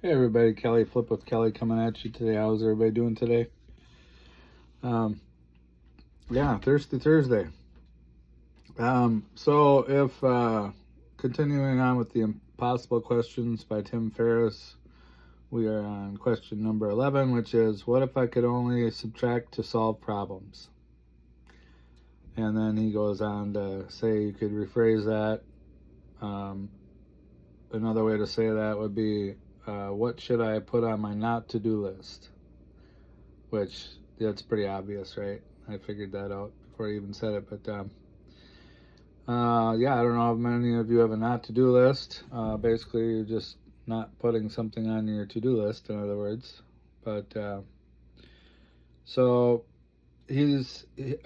Hey everybody, Kelly Flip with Kelly coming at you today. How's everybody doing today? Thirsty Thursday. So if continuing on with the impossible questions by Tim Ferriss, we are on question number 11, which is, what if I could only subtract to solve problems? And then he goes on to say you could rephrase that. Another way to say that would be, what should I put on my not to-do list? Which, that's pretty obvious, right? I figured that out before I even said it. But I don't know how many of you have a not to-do list. Basically, you're just not putting something on your to-do list, in other words. But so he's in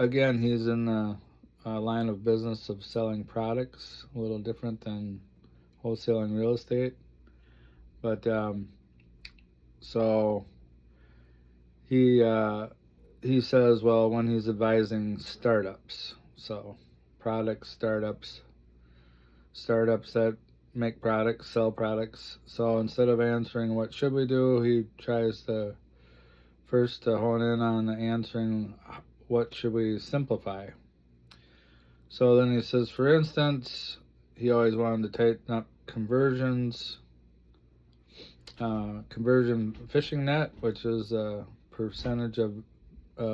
the line of business of selling products, a little different than wholesaling real estate. But so he says, well, when he's advising startups, so product startups that make products, sell products. So instead of answering what should we do, he tries to first to hone in on answering what should we simplify. So then he says, for instance, he always wanted to tighten up conversions, conversion fishing net, which is a percentage of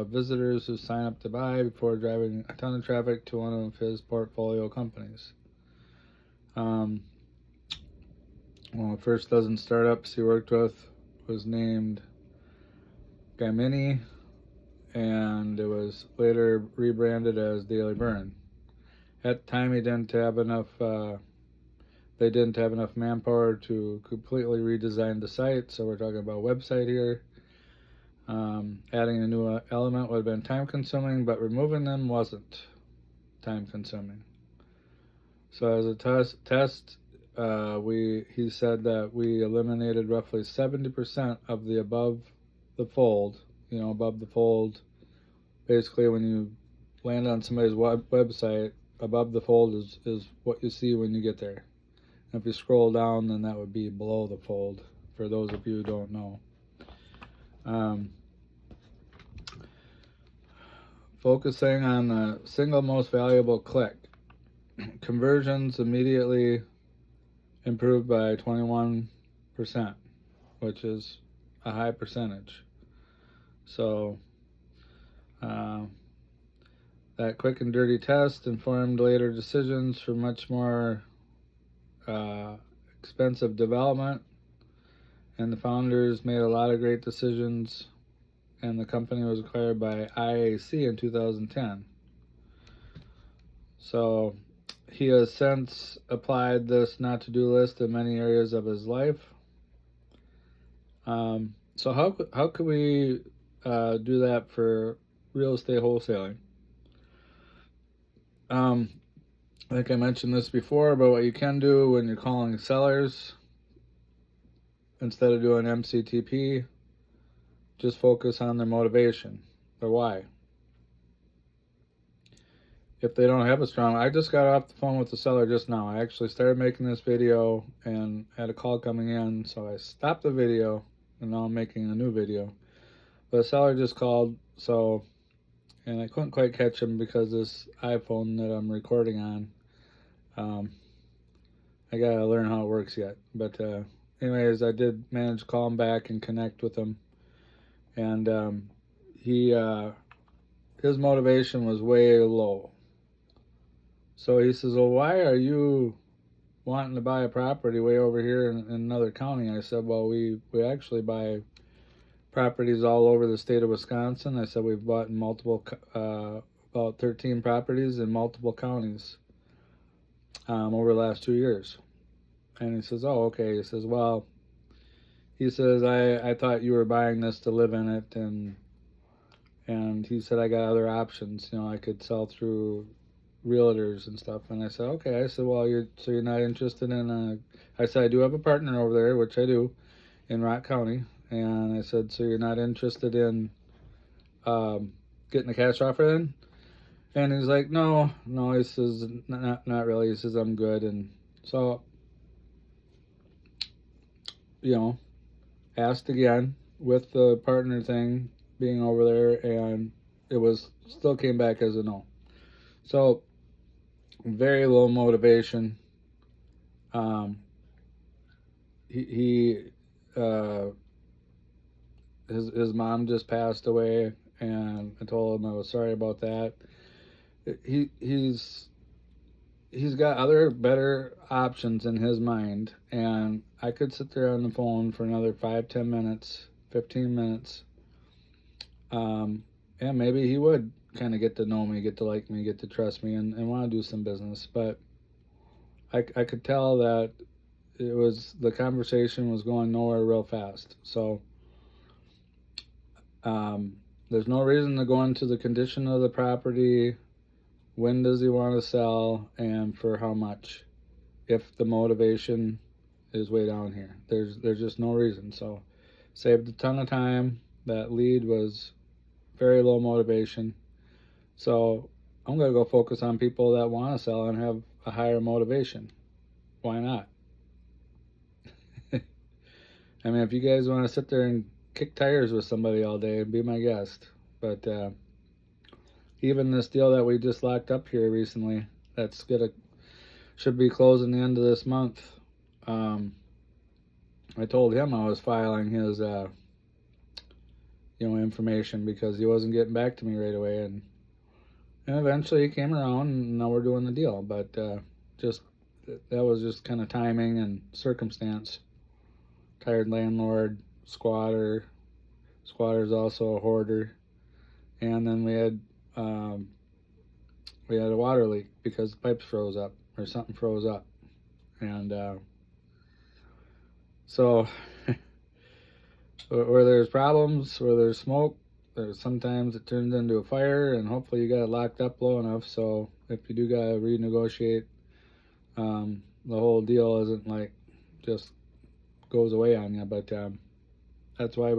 visitors who sign up to buy before driving a ton of traffic to one of his portfolio companies. One of the first dozen startups he worked with was named Gamini, and it was later rebranded as Daily Burn. At the time, they didn't have enough manpower to completely redesign the site, so we're talking about website here. Adding a new element would have been time consuming, but removing them wasn't time consuming. So as a test, he said that we eliminated roughly 70% of the above the fold. Above the fold, basically when you land on somebody's website, above the fold is what you see when you get there. And if you scroll down, then that would be below the fold, for those of you who don't know. Focusing on the single most valuable click. Conversions immediately improved by 21%, which is a high percentage. So that quick and dirty test informed later decisions for much more expensive development, and the founders made a lot of great decisions, and the company was acquired by IAC in 2010. So he has since applied this not-to-do list in many areas of his life. So how could we do that for real estate wholesaling? I think I mentioned this before, but what you can do when you're calling sellers, instead of doing MCTP, just focus on their motivation, their why. If they don't have a strong, I just got off the phone with the seller just now. I actually started making this video and had a call coming in, so I stopped the video, and now I'm making a new video. But the seller just called, and I couldn't quite catch him because this iPhone that I'm recording on, I gotta learn how it works yet. But anyways, I did manage to call him back and connect with him, and his motivation was way low. So he says, well, why are you wanting to buy a property way over here in another county? I said, well, we actually buy properties all over the state of Wisconsin. I said we've bought in multiple, about 13 properties in multiple counties over the last 2 years. And he says, oh, okay. He says, well, I thought you were buying this to live in it, and he said, I got other options. I could sell through realtors and stuff. And I said, okay. I said, well, you're not interested in I said, I do have a partner over there, which I do, in Rock County. And I said, so you're not interested in getting a cash offer then? And he's like, no. He says, not really. He says, I'm good. And so, asked again with the partner thing being over there, and it was still came back as a no. So very low motivation. Um, he his mom just passed away, and I told him I was sorry about that. He's got other better options in his mind, and I could sit there on the phone for another 5, 10 minutes, 15 minutes, and maybe he would kind of get to know me, get to like me, get to trust me, and want to do some business. But I could tell that the conversation was going nowhere real fast. So there's no reason to go into the condition of the property, when does he want to sell, and for how much, if the motivation is way down here. There's just no reason. So saved a ton of time. That lead was very low motivation. So I'm going to go focus on people that want to sell and have a higher motivation. Why not? I mean, if you guys want to sit there and kick tires with somebody all day, be my guest. But even this deal that we just locked up here recently, should be closing the end of this month. I told him I was filing his information because he wasn't getting back to me right away, and eventually he came around, and now we're doing the deal. But that was just kind of timing and circumstance. Tired landlord, squatter's also a hoarder, and then we had a water leak because the pipes froze up, or something froze up, and so where there's problems, where there's smoke, sometimes it turns into a fire, and hopefully you got it locked up low enough so if you do gotta renegotiate, the whole deal isn't like just goes away on you. But that's why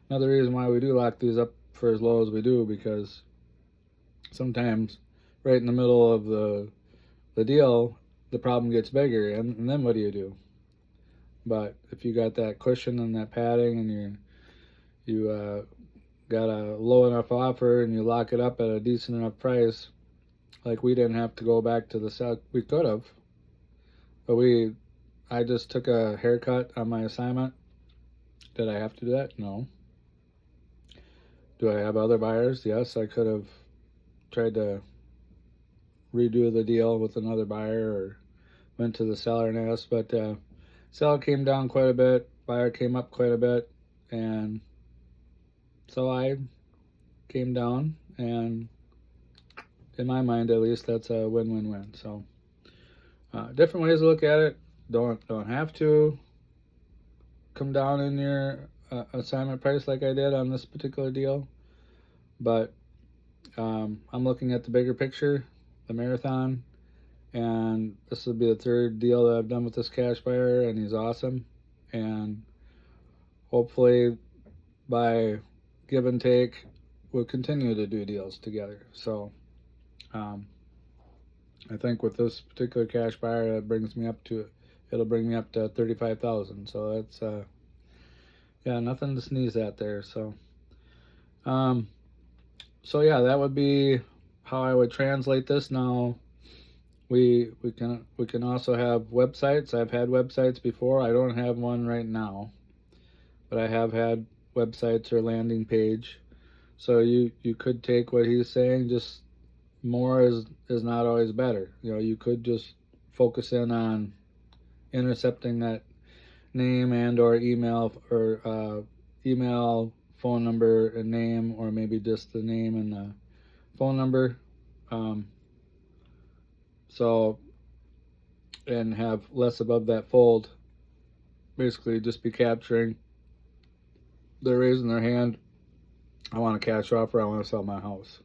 another reason why we do lock these up for as low as we do, because sometimes right in the middle of the deal the problem gets bigger, and then what do you do? But if you got that cushion and that padding, and you got a low enough offer, and you lock it up at a decent enough price, like we didn't have to go back to the south. We could have, but I just took a haircut on my assignment. Did I have to do that? No. Do I have other buyers? Yes, I could have tried to redo the deal with another buyer, or went to the seller and asked, but seller came down quite a bit, buyer came up quite a bit, and so I came down, and in my mind at least, that's a win-win-win. So different ways to look at it. Don't have to come down in your assignment price like I did on this particular deal, but I'm looking at the bigger picture, the marathon, and this will be the third deal that I've done with this cash buyer, and he's awesome, and hopefully by give and take we'll continue to do deals together. So I think with this particular cash buyer, it'll bring me up to $35,000. So that's nothing to sneeze at there. So yeah, that would be how I would translate this. Now we can also have websites. I've had websites before. I don't have one right now, but I have had websites or landing page. So you could take what he's saying, just more is not always better. You could just focus in on intercepting that name and or email, or email, phone number, and name, or maybe just the name and the phone number. And have less above that fold. Basically just be capturing, they're raising their hand, I want a cash offer, I want to sell my house.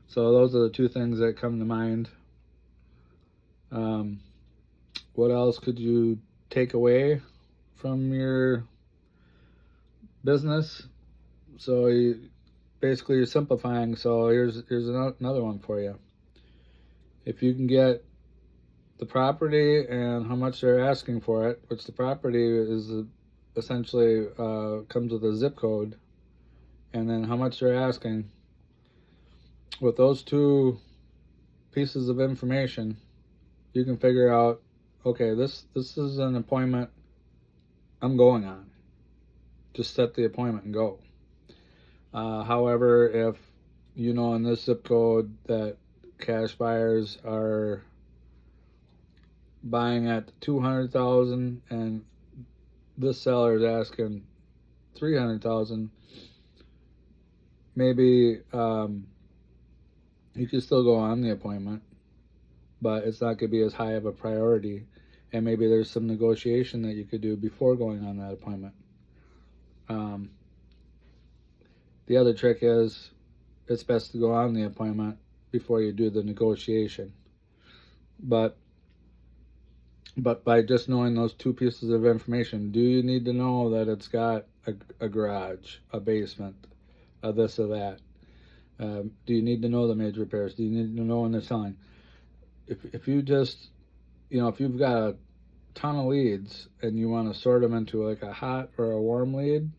So those are the two things that come to mind. What else could you take away from your business? So you're simplifying. So here's another one for you. If you can get the property and how much they're asking for it, which the property is essentially comes with a zip code, and then how much they're asking. With those two pieces of information, you can figure out, okay, this is an appointment I'm going on. Just set the appointment and go. However, if you know in this zip code that cash buyers are buying at 200,000 and this seller is asking 300,000, maybe you can still go on the appointment, but it's not going to be as high of a priority, and maybe there's some negotiation that you could do before going on that appointment. The other trick is it's best to go on the appointment before you do the negotiation. But by just knowing those two pieces of information, do you need to know that it's got a garage, a basement, a this or that? Do you need to know the major repairs? Do you need to know when they're selling? If you just, if you've got a ton of leads and you want to sort them into like a hot or a warm lead,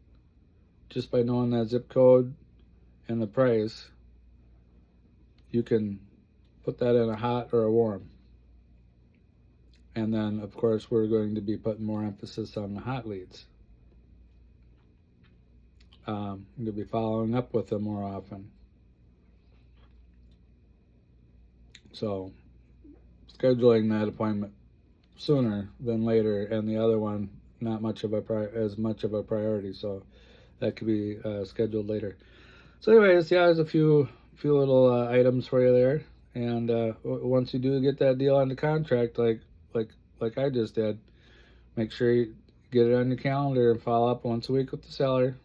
just by knowing that zip code and the price, you can put that in a hot or a warm. And then, of course, we're going to be putting more emphasis on the hot leads. I'm going to be following up with them more often. So, scheduling that appointment sooner than later, and the other one not much of as much of a priority. So that could be scheduled later. So, anyways, yeah, there's a few little items for you there. And once you do get that deal on the contract, like I just did, make sure you get it on your calendar and follow up once a week with the seller.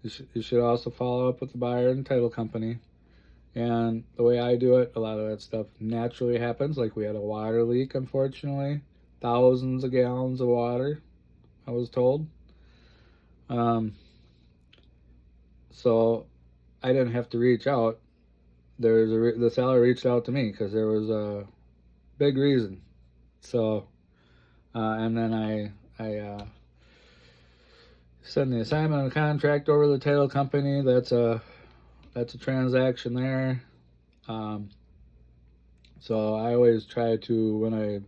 You should also follow up with the buyer and title company. And the way I do it, a lot of that stuff naturally happens. Like we had a water leak, unfortunately. Thousands of gallons of water, I was told. So I didn't have to reach out. The seller reached out to me because there was a big reason. So, and then I send the assignment of the contract over to the title company. That's a transaction there. So I always try to,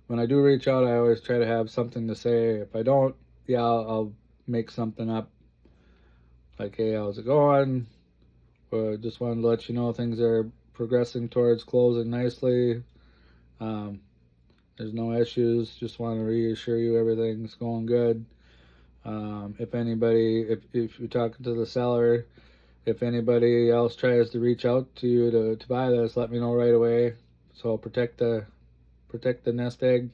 when I do reach out, I always try to have something to say. If I don't, yeah, I'll make something up. Like, hey, how's it going? Or just wanted to let you know things are progressing towards closing nicely. There's no issues. Just want to reassure you everything's going good. If you're talking to the seller, if anybody else tries to reach out to you to buy this, let me know right away. So protect the nest egg.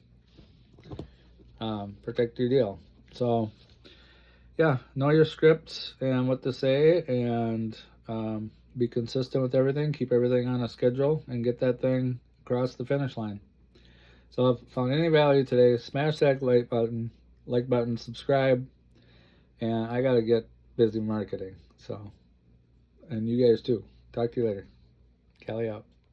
Protect your deal. So yeah, know your scripts and what to say, and be consistent with everything. Keep everything on a schedule and get that thing across the finish line. So if you found any value today, smash that like button, subscribe, and I gotta get busy marketing. So, and you guys too. Talk to you later. Callie out.